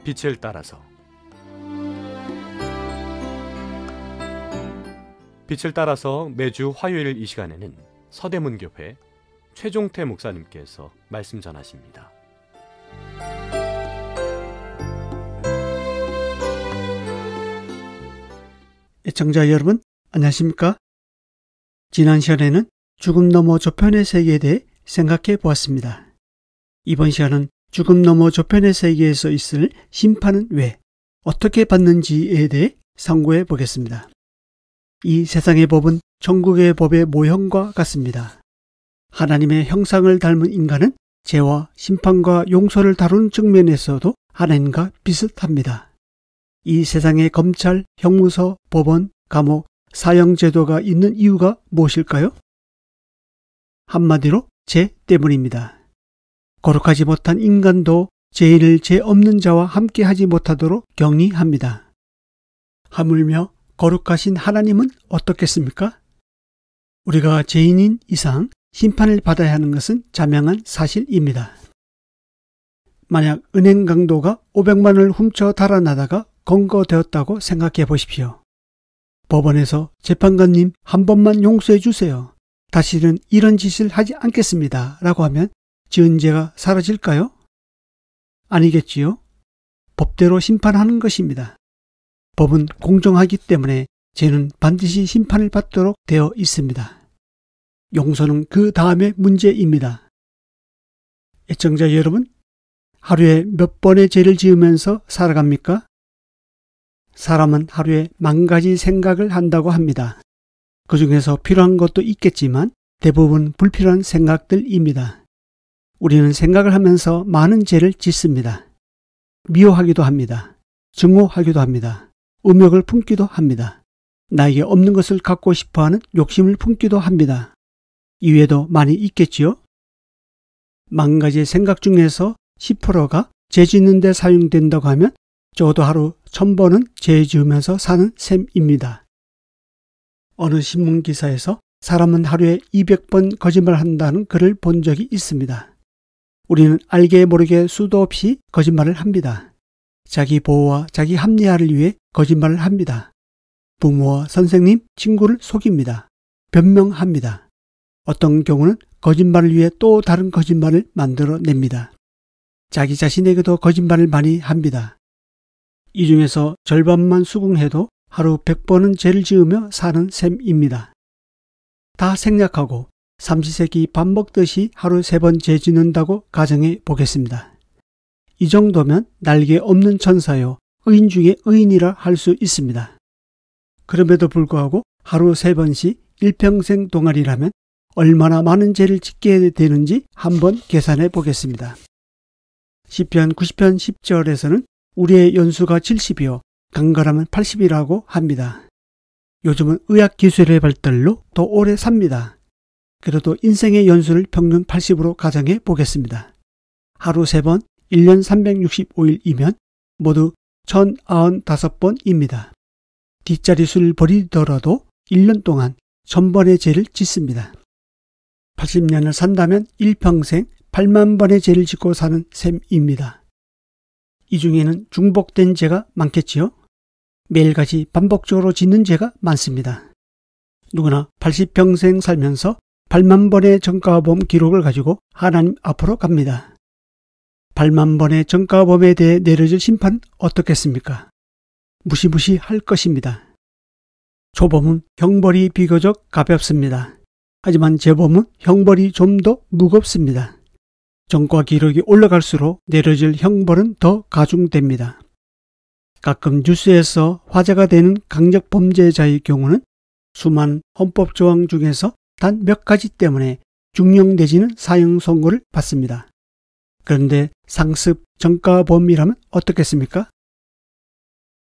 빛을 따라서. 빛을 따라서 매주 화요일 이 시간에는 서대문교회 최종태 목사님께서 말씀 전하십니다. 애청자 여러분, 안녕하십니까? 지난 시간에는 죽음 너머 저편의 세계에 대해 생각해 보았습니다. 이번 시간은 죽음 너머 저편의 세계에서 있을 심판은 왜, 어떻게 받는지에 대해 상고해 보겠습니다. 이 세상의 법은 천국의 법의 모형과 같습니다. 하나님의 형상을 닮은 인간은 죄와 심판과 용서를 다루는 측면에서도 하나님과 비슷합니다. 이 세상에 검찰, 형무소, 법원, 감옥, 사형제도가 있는 이유가 무엇일까요? 한마디로 죄 때문입니다. 거룩하지 못한 인간도 죄인을 죄 없는 자와 함께하지 못하도록 격리합니다. 하물며 거룩하신 하나님은 어떻겠습니까? 우리가 죄인인 이상 심판을 받아야 하는 것은 자명한 사실입니다. 만약 은행 강도가 500만 원을 훔쳐 달아나다가 검거되었다고 생각해 보십시오. 법원에서 재판관님 한 번만 용서해 주세요. 다시는 이런 짓을 하지 않겠습니다. 라고 하면 지은 죄가 사라질까요? 아니겠지요. 법대로 심판하는 것입니다. 법은 공정하기 때문에 죄는 반드시 심판을 받도록 되어 있습니다. 용서는 그 다음의 문제입니다. 애청자 여러분, 하루에 몇 번의 죄를 지으면서 살아갑니까? 사람은 하루에 10,000가지 생각을 한다고 합니다. 그 중에서 필요한 것도 있겠지만 대부분 불필요한 생각들입니다. 우리는 생각을 하면서 많은 죄를 짓습니다. 미워하기도 합니다. 증오하기도 합니다. 음욕을 품기도 합니다. 나에게 없는 것을 갖고 싶어하는 욕심을 품기도 합니다. 이외에도 많이 있겠지요? 10,000가지의 생각 중에서 10%가 죄 짓는 데 사용된다고 하면 적어도 하루 1000번은 죄 지으면서 사는 셈입니다. 어느 신문기사에서 사람은 하루에 200번 거짓말한다는 글을 본 적이 있습니다. 우리는 알게 모르게 수도 없이 거짓말을 합니다. 자기 보호와 자기 합리화를 위해 거짓말을 합니다. 부모와 선생님, 친구를 속입니다. 변명합니다. 어떤 경우는 거짓말을 위해 또 다른 거짓말을 만들어냅니다. 자기 자신에게도 거짓말을 많이 합니다. 이 중에서 절반만 수긍해도 하루 100번은 죄를 지으며 사는 셈입니다. 다 생략하고 삼시세끼 밥 먹듯이 하루 3번 죄 짓는다고 가정해 보겠습니다. 이 정도면 날개 없는 천사요, 의인 중에 의인이라 할 수 있습니다. 그럼에도 불구하고 하루 3번씩 일평생 동안이라면 얼마나 많은 죄를 짓게 되는지 한번 계산해 보겠습니다. 시편 90편 10절에서는 우리의 연수가 70이요 강건하면 80이라고 합니다. 요즘은 의학기술의 발달로 더 오래 삽니다. 그래도 인생의 연수를 평균 80으로 가정해 보겠습니다. 하루 3번, 1년 365일이면 모두 1095번입니다. 뒷자리 수를 버리더라도 1년 동안 1000번의 죄를 짓습니다. 80년을 산다면 일평생 8만 번의 죄를 짓고 사는 셈입니다. 이 중에는 중복된 죄가 많겠지요? 매일같이 반복적으로 짓는 죄가 많습니다. 누구나 80평생 살면서 8만 번의 전과범 기록을 가지고 하나님 앞으로 갑니다. 8만 번의 전과범에 대해 내려질 심판 어떻겠습니까? 무시무시할 것입니다. 초범은 형벌이 비교적 가볍습니다. 하지만 재범은 형벌이 좀 더 무겁습니다. 전과 기록이 올라갈수록 내려질 형벌은 더 가중됩니다. 가끔 뉴스에서 화제가 되는 강력 범죄자의 경우는 수많은 헌법 조항 중에서 단 몇 가지 때문에 중형 내지는 사형 선고를 받습니다. 그런데 상습 전과범이라면 어떻겠습니까?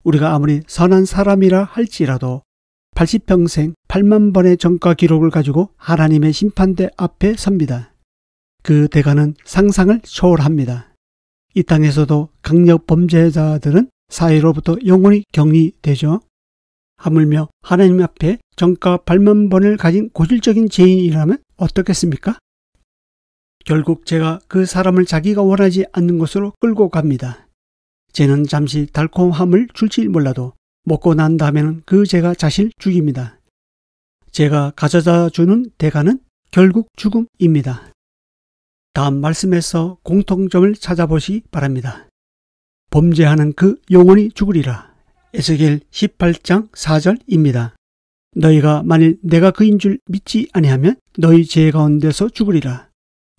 우리가 아무리 선한 사람이라 할지라도 80평생 8만 번의 전과 기록을 가지고 하나님의 심판대 앞에 섭니다. 그 대가는 상상을 초월합니다. 이 땅에서도 강력 범죄자들은 사회로부터 영원히 격리되죠. 하물며 하나님 앞에 전과 8만 번을 가진 고질적인 죄인이라면 어떻겠습니까? 결국 제가 그 사람을 자기가 원하지 않는 곳으로 끌고 갑니다. 쟤는 잠시 달콤함을 줄지 몰라도 먹고 난 다음에는 그 죄가 자신을 죽입니다. 죄가 가져다 주는 대가는 결국 죽음입니다. 다음 말씀에서 공통점을 찾아보시기 바랍니다. 범죄하는 그 영혼이 죽으리라. 에스겔 18장 4절입니다. 너희가 만일 내가 그인 줄 믿지 아니하면 너희 죄 가운데서 죽으리라.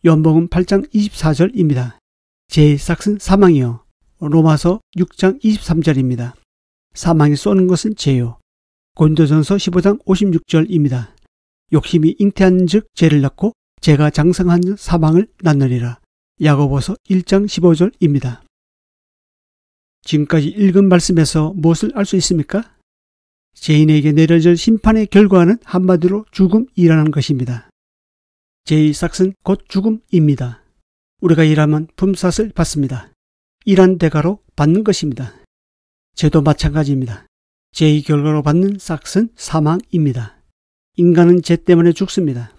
요한복음 8장 24절입니다. 죄의 삭은 사망이요. 로마서 6장 23절입니다. 사망이 쏘는 것은 죄요. 고린도전서 15장 56절입니다. 욕심이 잉태한 즉 죄를 낳고 죄가 장성한 즉 사망을 낳느니라. 야고보서 1장 15절입니다. 지금까지 읽은 말씀에서 무엇을 알 수 있습니까? 죄인에게 내려질 심판의 결과는 한마디로 죽음이라는 것입니다. 죄의 삭은 곧 죽음입니다. 우리가 일하면 품삯을 받습니다. 일한 대가로 받는 것입니다. 죄도 마찬가지입니다. 죄의 결과로 받는 삭은 사망입니다. 인간은 죄 때문에 죽습니다.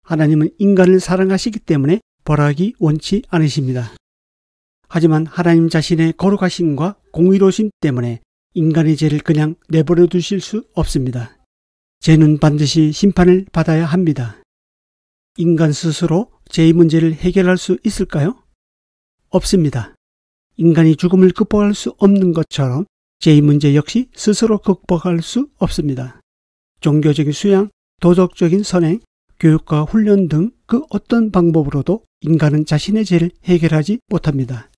하나님은 인간을 사랑하시기 때문에 벌하기 원치 않으십니다. 하지만 하나님 자신의 거룩하심과 공의로우심 때문에 인간의 죄를 그냥 내버려 두실 수 없습니다. 죄는 반드시 심판을 받아야 합니다. 인간 스스로 죄의 문제를 해결할 수 있을까요? 없습니다. 인간이 죽음을 극복할 수 없는 것처럼 죄의 문제 역시 스스로 극복할 수 없습니다. 종교적인 수양, 도덕적인 선행, 교육과 훈련 등 그 어떤 방법으로도 인간은 자신의 죄를 해결하지 못합니다.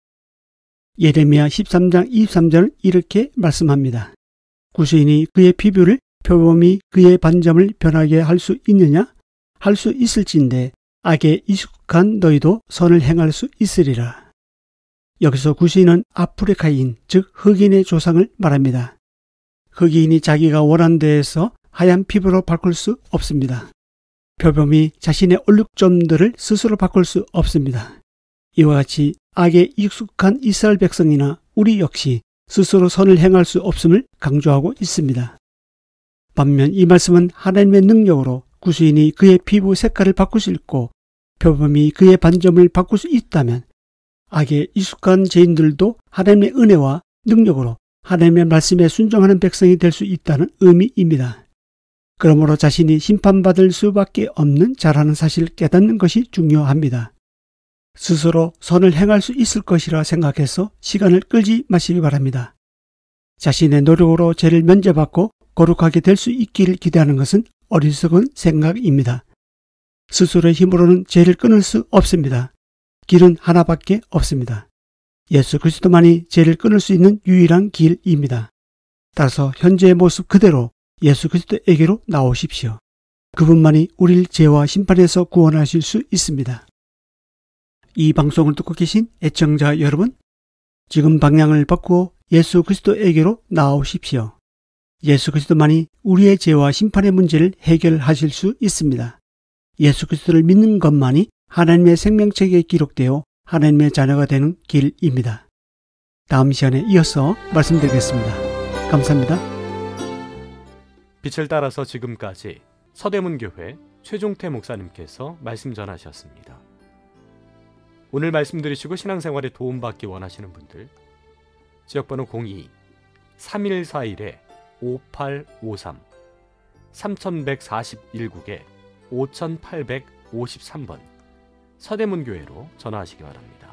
예레미야 13장 23절은 이렇게 말씀합니다. 구수인이 그의 피부를 표범이 그의 반점을 변하게 할 수 있느냐? 할 수 있을진데 악에 익숙한 너희도 선을 행할 수 있으리라. 여기서 구수인은 아프리카인, 즉 흑인의 조상을 말합니다. 흑인이 자기가 원하는 데에서 하얀 피부로 바꿀 수 없습니다. 표범이 자신의 얼룩점들을 스스로 바꿀 수 없습니다. 이와 같이 악에 익숙한 이스라엘 백성이나 우리 역시 스스로 선을 행할 수 없음을 강조하고 있습니다. 반면 이 말씀은 하나님의 능력으로 구수인이 그의 피부 색깔을 바꿀 수 있고 표범이 그의 반점을 바꿀 수 있다면 악에 익숙한 죄인들도 하나님의 은혜와 능력으로 하나님의 말씀에 순종하는 백성이 될 수 있다는 의미입니다. 그러므로 자신이 심판받을 수밖에 없는 자라는 사실을 깨닫는 것이 중요합니다. 스스로 선을 행할 수 있을 것이라 생각해서 시간을 끌지 마시기 바랍니다. 자신의 노력으로 죄를 면제받고 거룩하게 될 수 있기를 기대하는 것은 어리석은 생각입니다. 스스로의 힘으로는 죄를 끊을 수 없습니다. 길은 하나밖에 없습니다. 예수 그리스도만이 죄를 끊을 수 있는 유일한 길입니다. 따라서 현재의 모습 그대로 예수 그리스도에게로 나오십시오. 그분만이 우리를 죄와 심판에서 구원하실 수 있습니다. 이 방송을 듣고 계신 애청자 여러분, 지금 방향을 바꾸어 예수 그리스도에게로 나오십시오. 예수 그리스도만이 우리의 죄와 심판의 문제를 해결하실 수 있습니다. 예수 그리스도를 믿는 것만이 하나님의 생명책에 기록되어 하나님의 자녀가 되는 길입니다. 다음 시간에 이어서 말씀드리겠습니다. 감사합니다. 빛을 따라서 지금까지 서대문교회 최종태 목사님께서 말씀 전하셨습니다. 오늘 말씀 들으시고 신앙생활에 도움받기 원하시는 분들 지역번호 02-3141-5853 3141국에 5853번 서대문교회로 전화하시기 바랍니다.